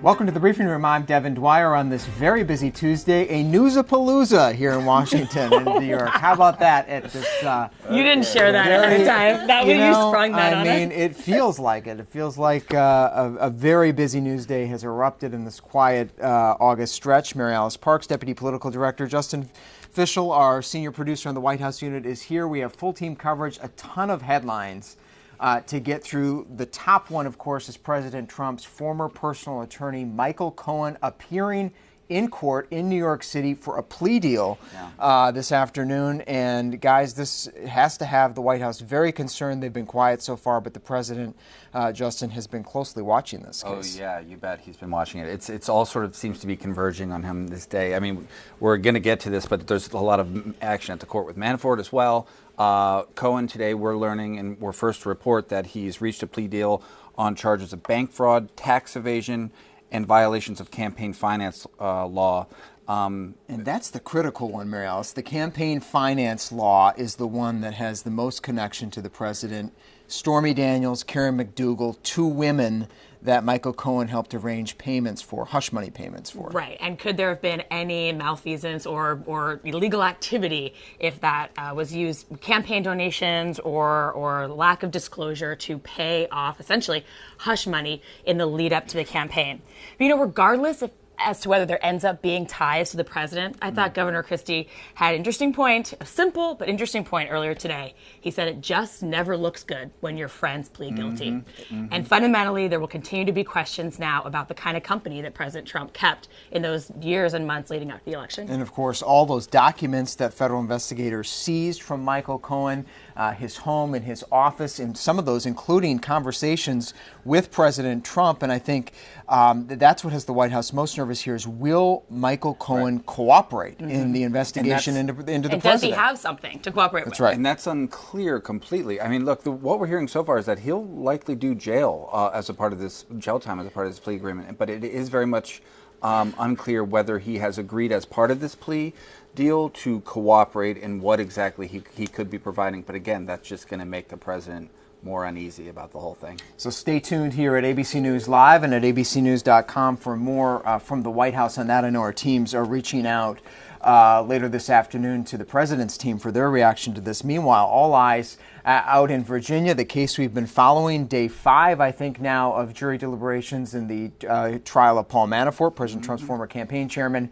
Welcome to the Briefing Room. I'm Devin Dwyer on this very busy Tuesday. A newsapalooza here in Washington and New York. How about that? At this, you didn't share that at the time. That way you sprung that on us. I mean, it feels like it. It feels like a very busy news day has erupted in this quiet August stretch. Mary Alice Parks, Deputy Political Director. Justin Fischel, our senior producer on the White House unit, is here. We have full team coverage, a ton of headlines to get through. The top one, of course, is President Trump's former personal attorney, Michael Cohen, appearing in court in New York City for a plea deal this afternoon. And guys, this has to have the White House very concerned. They've been quiet so far, but the president, Justin, has been closely watching this case. Oh, yeah, you bet. He's been watching it. It's all sort of seems to be converging on him this day. I mean, we're going to get to this, but there's a lot of action at the court with Manafort as well. Cohen today, we're learning, and we're first to report that he's reached a plea deal on charges of bank fraud, tax evasion, and violations of campaign finance law. And that's the critical one, Mary Alice. The campaign finance law is the one that has the most connection to the president. Stormy Daniels, Karen McDougal, two women that Michael Cohen helped arrange payments for, hush money payments for. Right. And could there have been any malfeasance or illegal activity if that was used, campaign donations or lack of disclosure to pay off essentially hush money in the lead up to the campaign? But, regardless as to whether there ends up being ties to the president, I thought Governor Christie had an interesting point, a simple but interesting point earlier today. He said it just never looks good when your friends plead guilty. And fundamentally, there will continue to be questions now about the kind of company that President Trump kept in those years and months leading up to the election. And of course, all those documents that federal investigators seized from Michael Cohen, his home and his office, and some of those including conversations with President Trump. And I think that's what has the White House most nervous here is, will Michael Cohen cooperate in the investigation into the president? Does he have something to cooperate with? That's right. And that's unclear completely. I mean, look, what we're hearing so far is that he'll likely do jail as a part of this, jail time as a part of this plea agreement. But it is very much unclear whether he has agreed as part of this plea deal to cooperate and what exactly he could be providing. But again, that's just going to make the president more uneasy about the whole thing. So stay tuned here at ABC News Live and at abcnews.com for more from the White House on that. I know our teams are reaching out later this afternoon to the president's team for their reaction to this. Meanwhile, all eyes out in Virginia, the case we've been following, day 5, I think now, of jury deliberations in the trial of Paul Manafort, President Trump's former campaign chairman.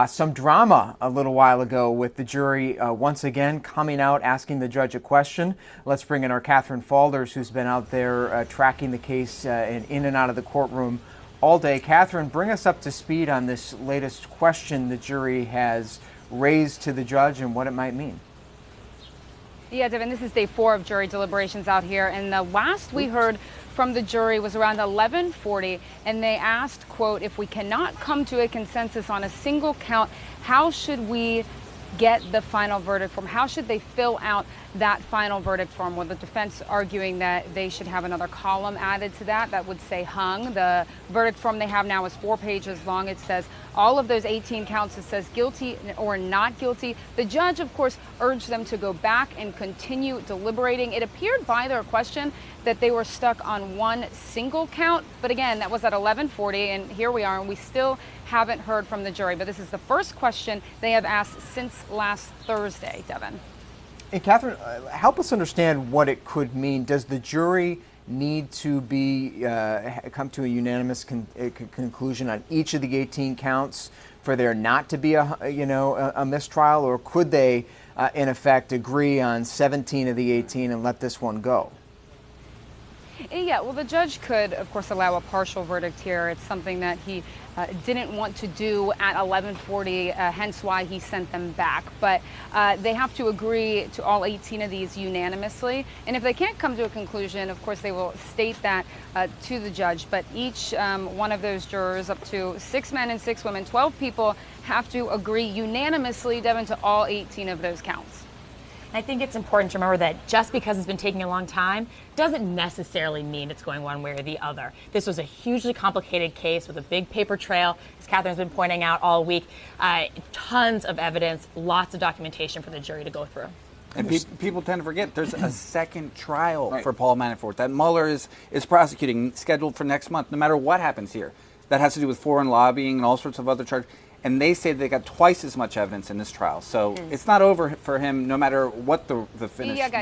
Some drama a little while ago with the jury once again coming out, asking the judge a question. Let's bring in our Catherine Falders, who's been out there tracking the case and in and out of the courtroom all day. Catherine, bring us up to speed on this latest question the jury has raised to the judge and what it might mean. Yeah, Devin, this is day 4 of jury deliberations out here, and the last we heard from the jury was around 11:40, and they asked, quote, if we cannot come to a consensus on a single count, how should we get the final verdict form? How should they fill out that final verdict form? Well, the defense arguing that they should have another column added to that would say hung. The verdict form they have now is 4 pages long. It says all of those 18 counts. It says guilty or not guilty. The judge, of course, urged them to go back and continue deliberating. It appeared by their question that they were stuck on one single count. But again, that was at 11:40, and here we are, and we still haven't heard from the jury. But this is the first question they have asked since last Thursday, Devin. And Catherine, help us understand what it could mean. Does the jury need to come to a unanimous conclusion on each of the 18 counts for there not to be a mistrial, or could they, in effect, agree on 17 of the 18 and let this one go? Yeah, well, the judge could, of course, allow a partial verdict here. It's something that he didn't want to do at 11:40, hence why he sent them back. But they have to agree to all 18 of these unanimously. And if they can't come to a conclusion, of course, they will state that to the judge. But each one of those jurors, up to 6 men and 6 women, 12 people, have to agree unanimously, Devin, to all 18 of those counts. I think it's important to remember that just because it's been taking a long time doesn't necessarily mean it's going one way or the other. This was a hugely complicated case with a big paper trail, as Catherine's been pointing out all week. Tons of evidence, lots of documentation for the jury to go through. And people tend to forget there's a second trial for Paul Manafort that Mueller is prosecuting, scheduled for next month, no matter what happens here. that has to do with foreign lobbying and all sorts of other charges. And they say they got twice as much evidence in this trial. So it's not over for him, no matter what the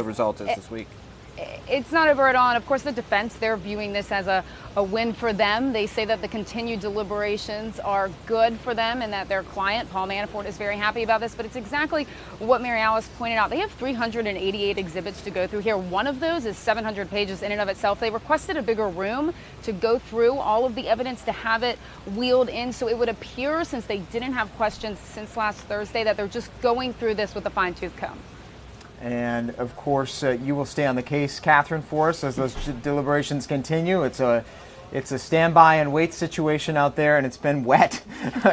result is this week. It's not over at all. And of course, the defense, they're viewing this as a win for them. They say that the continued deliberations are good for them and that their client, Paul Manafort, is very happy about this. But it's exactly what Mary Alice pointed out. They have 388 exhibits to go through here. One of those is 700 pages in and of itself. They requested a bigger room to go through all of the evidence, to have it wheeled in. So it would appear, since they didn't have questions since last Thursday, that they're just going through this with a fine-tooth comb. And of course, you will stay on the case, Catherine, for us as those deliberations continue. It's a standby and wait situation out there, and it's been wet.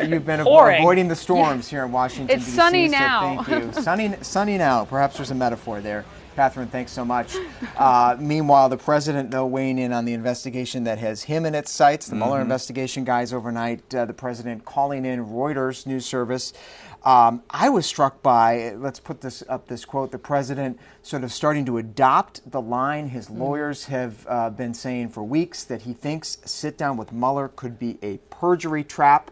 You've been avoiding the storms here in Washington, It's D.C. sunny so now. Thank you. Sunny now. Perhaps there's a metaphor there. Catherine, thanks so much. Meanwhile, the president, though, weighing in on the investigation that has him in its sights, the Mueller investigation guys overnight, the president calling in Reuters news service. I was struck by, let's put this quote, the president sort of starting to adopt the line his lawyers have been saying for weeks, that he thinks a sit down with Mueller could be a perjury trap.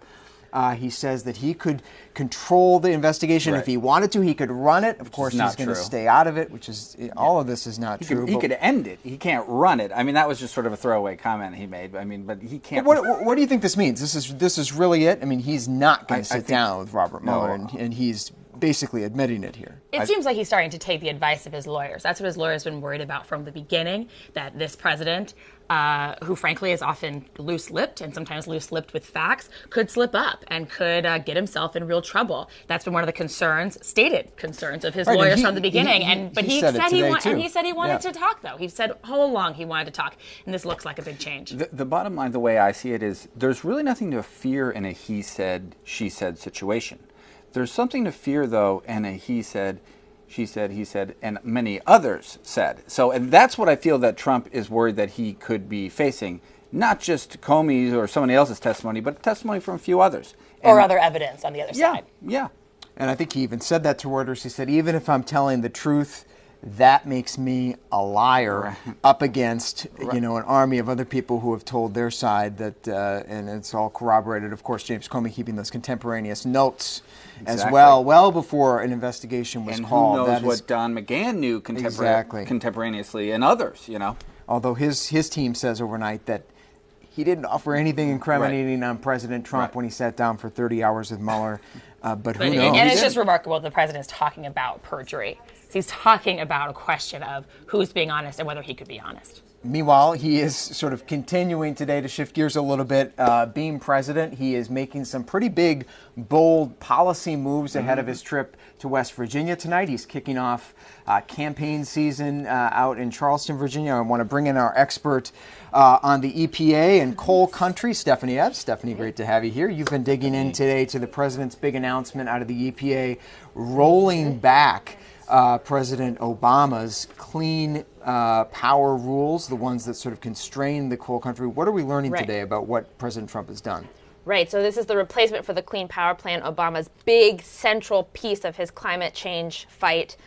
He says that he could control the investigation if he wanted to. He could run it. Of course, he's going to stay out of it, which is, all of this is not true. He could end it. He can't run it. I mean, that was just sort of a throwaway comment he made. I mean, but he can't. But what do you think this means? This is really it? I mean, he's not going to sit down with Robert Mueller, and he's basically admitting it here. It seems like he's starting to take the advice of his lawyers. That's what his lawyers have been worried about from the beginning, that this president, who frankly is often loose-lipped and sometimes loose-lipped with facts, could slip up and could get himself in real trouble. That's been one of the stated concerns of his lawyers from the beginning. But he said he wanted to talk, though. He said all along he wanted to talk, and this looks like a big change. The bottom line, the way I see it, is there's really nothing to fear in a he said, she said situation. There's something to fear, though, in a he said, she said, he said, and many others said. And that's what I feel that Trump is worried that he could be facing. Not just Comey's or somebody else's testimony, but testimony from a few others. Or other evidence on the other side. Yeah. And I think he even said that to Reuters. He said, even if I'm telling the truth, that makes me a liar up against, an army of other people who have told their side that, and it's all corroborated. Of course, James Comey keeping those contemporaneous notes as well before an investigation was called. And who knows what Don McGahn knew contemporaneously and others, Although his team says overnight that he didn't offer anything incriminating on President Trump when he sat down for 30 hours with Mueller. But who knows? And it's just remarkable the president's talking about perjury. He's talking about a question of who's being honest and whether he could be honest. Meanwhile, he is sort of continuing today to shift gears a little bit. Being president, he is making some pretty big, bold policy moves ahead of his trip to West Virginia tonight. He's kicking off campaign season out in Charleston, Virginia. I want to bring in our expert on the EPA and coal country, Stephanie Epps. Stephanie, great to have you here. You've been digging in today to the president's big announcement out of the EPA, rolling back President Obama's clean power rules, the ones that sort of constrain the coal country. What are we learning today about what President Trump has done? Right. So this is the replacement for the Clean Power Plan, Obama's big central piece of his climate change fight.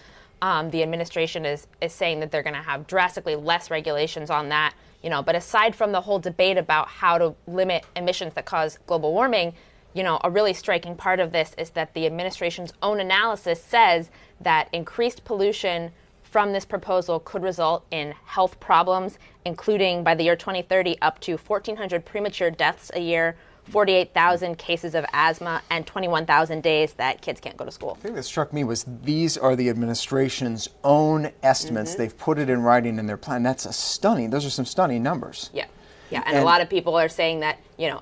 The administration is saying that they're going to have drastically less regulations on that. But aside from the whole debate about how to limit emissions that cause global warming, a really striking part of this is that the administration's own analysis says that increased pollution from this proposal could result in health problems, including by the year 2030 up to 1,400 premature deaths a year, 48,000 cases of asthma, and 21,000 days that kids can't go to school. The thing that struck me was these are the administration's own estimates. They've put it in writing in their plan. Those are some stunning numbers. Yeah. And a lot of people are saying that,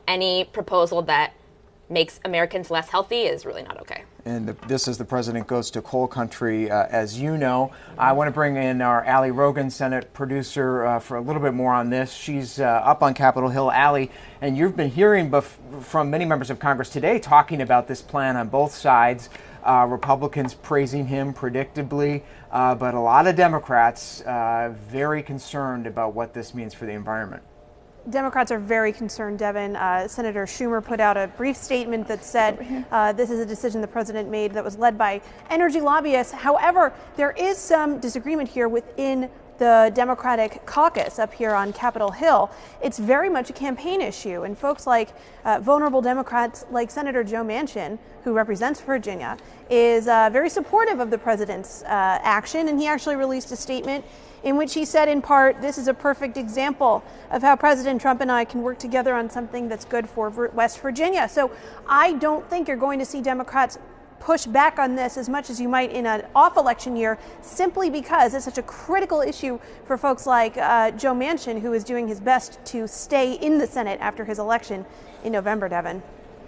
any proposal that makes Americans less healthy is really not okay. And this is the president goes to coal country, as you know. I want to bring in our Allie Rogan, Senate producer, for a little bit more on this. She's up on Capitol Hill. Allie, and you've been hearing from many members of Congress today talking about this plan on both sides. Republicans praising him predictably, but a lot of Democrats very concerned about what this means for the environment. Democrats are very concerned, Devin. Senator Schumer put out a brief statement that said this is a decision the president made that was led by energy lobbyists. However, there is some disagreement here within the Democratic caucus up here on Capitol Hill, it's very much a campaign issue. And folks like vulnerable Democrats like Senator Joe Manchin, who represents Virginia, is very supportive of the president's action. And he actually released a statement in which he said, in part, this is a perfect example of how President Trump and I can work together on something that's good for West Virginia. So I don't think you're going to see Democrats push back on this as much as you might in an off-election year, simply because it's such a critical issue for folks like Joe Manchin, who is doing his best to stay in the Senate after his election in November, Devin.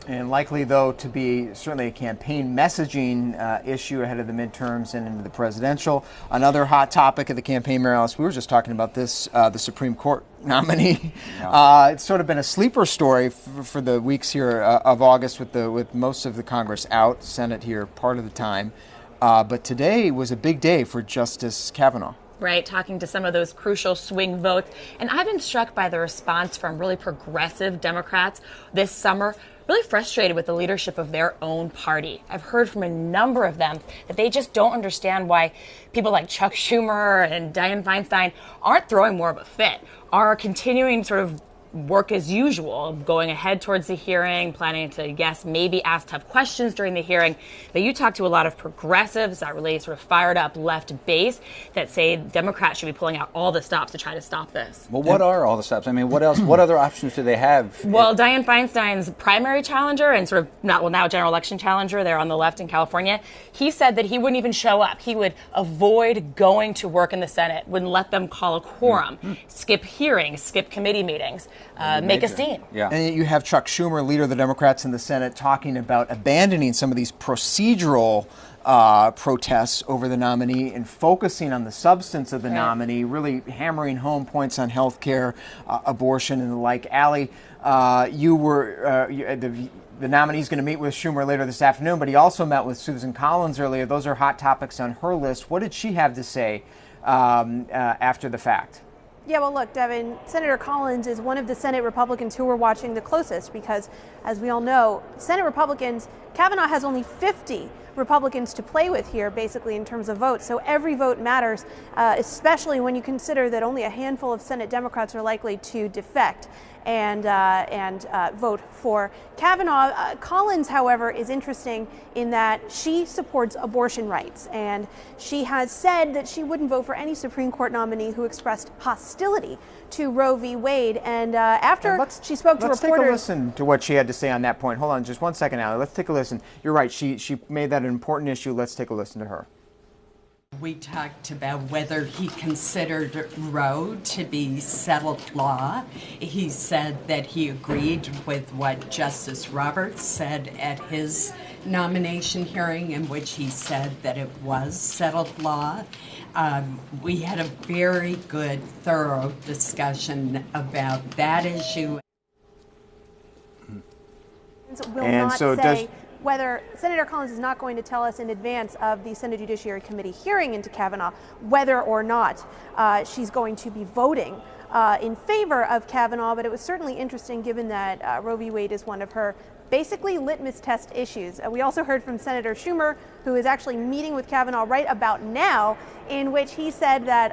And likely, though, to be certainly a campaign messaging issue ahead of the midterms and into the presidential. Another hot topic of the campaign, Mary Alice, we were just talking about this, the Supreme Court nominee. Yeah. It's sort of been a sleeper story for the weeks here of August with most of the Congress out, Senate here part of the time. But today was a big day for Justice Kavanaugh. Right, talking to some of those crucial swing votes. And I've been struck by the response from really progressive Democrats this summer, really frustrated with the leadership of their own party. I've heard from a number of them that they just don't understand why people like Chuck Schumer and Dianne Feinstein aren't throwing more of a fit, are continuing sort of work as usual, going ahead towards the hearing, planning to, yes, maybe ask tough questions during the hearing. But you talk to a lot of progressives, that really sort of fired up left base, that say Democrats should be pulling out all the stops to try to stop this. Well, what are all the stops? I mean, what else? What other options do they have? Well, Dianne Feinstein's primary challenger and sort of now general election challenger there on the left in California, he said that he wouldn't even show up. He would avoid going to work in the Senate, wouldn't let them call a quorum, skip hearings, skip committee meetings. Make a scene. Yeah. And you have Chuck Schumer, leader of the Democrats in the Senate, talking about abandoning some of these procedural protests over the nominee and focusing on the substance of the nominee, really hammering home points on health care, abortion, and the like. Allie, you were the nominee's going to meet with Schumer later this afternoon, but he also met with Susan Collins earlier. Those are hot topics on her list. What did she have to say after the fact? Yeah, well, look, Devin, Senator Collins is one of the Senate Republicans who we're watching the closest because, as we all know, Senate Republicans, Kavanaugh has only 50 Republicans to play with here, basically, in terms of votes. So every vote matters, especially when you consider that only a handful of Senate Democrats are likely to defect and vote for Kavanaugh. Collins, however, is interesting in that she supports abortion rights, and she has said that she wouldn't vote for any Supreme Court nominee who expressed hostility to Roe v. Wade. And after she spoke to reporters... Let's take a listen to what she had to say on that point. Hold on just one second, Allie. Let's take a listen. You're right. She made that an important issue. Let's take a listen to her. We talked about whether he considered Roe to be settled law. He said that he agreed with what Justice Roberts said at his nomination hearing, in which he said that it was settled law. We had a very good, thorough discussion about that issue. Whether Senator Collins is not going to tell us in advance of the Senate Judiciary Committee hearing into Kavanaugh whether or not she's going to be voting in favor of Kavanaugh, but it was certainly interesting given that Roe v. Wade is one of her basically litmus test issues. We also heard from Senator Schumer, who is actually meeting with Kavanaugh right about now, in which he said that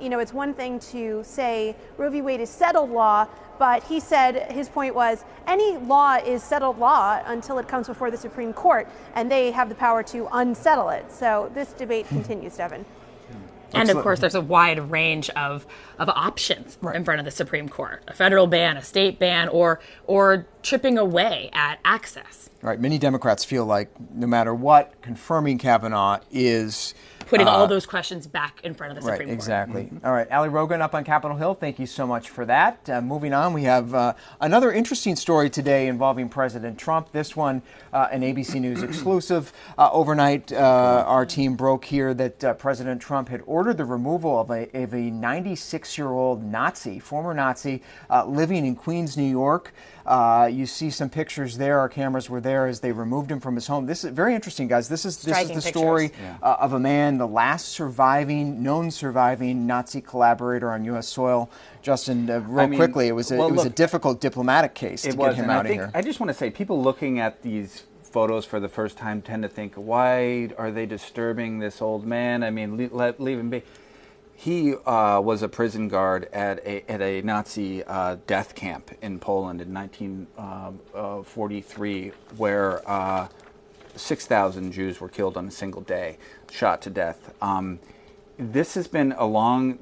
it's one thing to say Roe v. Wade is settled law, but he said his point was any law is settled law until it comes before the Supreme Court, and they have the power to unsettle it. So this debate continues, Devin. And of course, there's a wide range of options in front of the Supreme Court: a federal ban, a state ban, or chipping away at access. Right. Many Democrats feel like no matter what, confirming Kavanaugh is putting all those questions back in front of the Supreme Court. Exactly. All right, Allie Rogan up on Capitol Hill, thank you so much for that. Moving on, we have another interesting story today involving President Trump. This one, an ABC News exclusive. Overnight, our team broke here that President Trump had ordered the removal of a 96-year-old Nazi, former Nazi, living in Queens, New York. You see some pictures there. Our cameras were there as they removed him from his home. This is very interesting, guys. This is the story of a man, the last known surviving Nazi collaborator on U.S. soil. Justin, quickly, it was a difficult diplomatic case to get him out of here. I just want to say, people looking at these photos for the first time tend to think, why are they disturbing this old man? I mean, leave him be. He was a prison guard at a Nazi death camp in Poland in 1943, where 6,000 Jews were killed on a single day, shot to death. This has been a long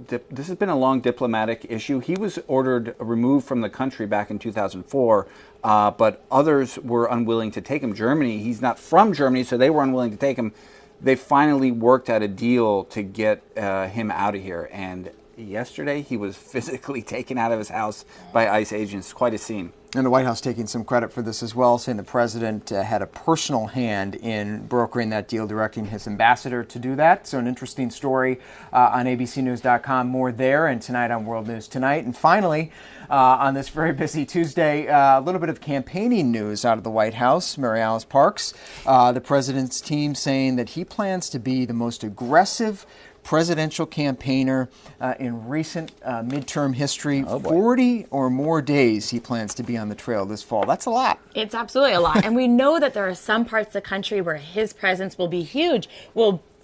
diplomatic issue. He was ordered removed from the country back in 2004, but others were unwilling to take him. Germany, he's not from Germany, so they were unwilling to take him. They finally worked out a deal to get him out of here, and yesterday he was physically taken out of his house by ICE agents. Quite a scene. And the White House taking some credit for this as well, saying the president had a personal hand in brokering that deal, directing his ambassador to do that. So an interesting story on abcnews.com. More there, and tonight on World News Tonight. And finally, on this very busy Tuesday, a little bit of campaigning news out of the White House. Mary Alice Parks, the president's team, saying that he plans to be the most aggressive presidential campaigner in recent midterm history. 40 or more days he plans to be on the trail this fall. That's a lot. It's absolutely a lot. And we know that there are some parts of the country where his presence will be huge,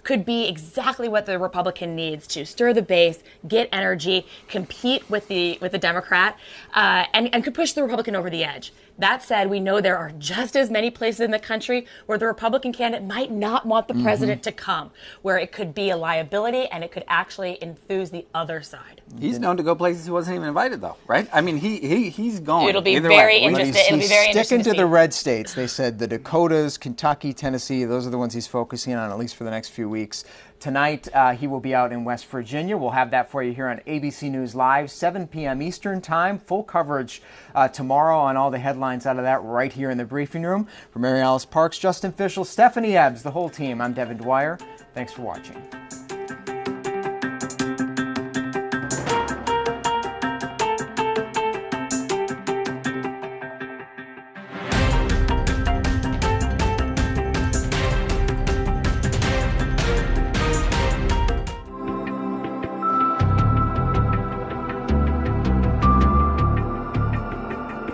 could be exactly what the Republican needs to stir the base, get energy, compete with the Democrat, and could push the Republican over the edge. That said, we know there are just as many places in the country where the Republican candidate might not want the president to come, where it could be a liability and it could actually enthuse the other side. He's known to go places he wasn't even invited, though, right? I mean, he's going. It'll be very interesting. It'll be very interesting. Sticking to the red states. They said the Dakotas, Kentucky, Tennessee, those are the ones he's focusing on, at least for the next few weeks. Tonight, he will be out in West Virginia. We'll have that for you here on ABC News Live, 7 p.m. Eastern Time. Full coverage tomorrow on all the headlines out of that right here in the briefing room. For Mary Alice Parks, Justin Fischel, Stephanie Ebbs, the whole team, I'm Devin Dwyer. Thanks for watching.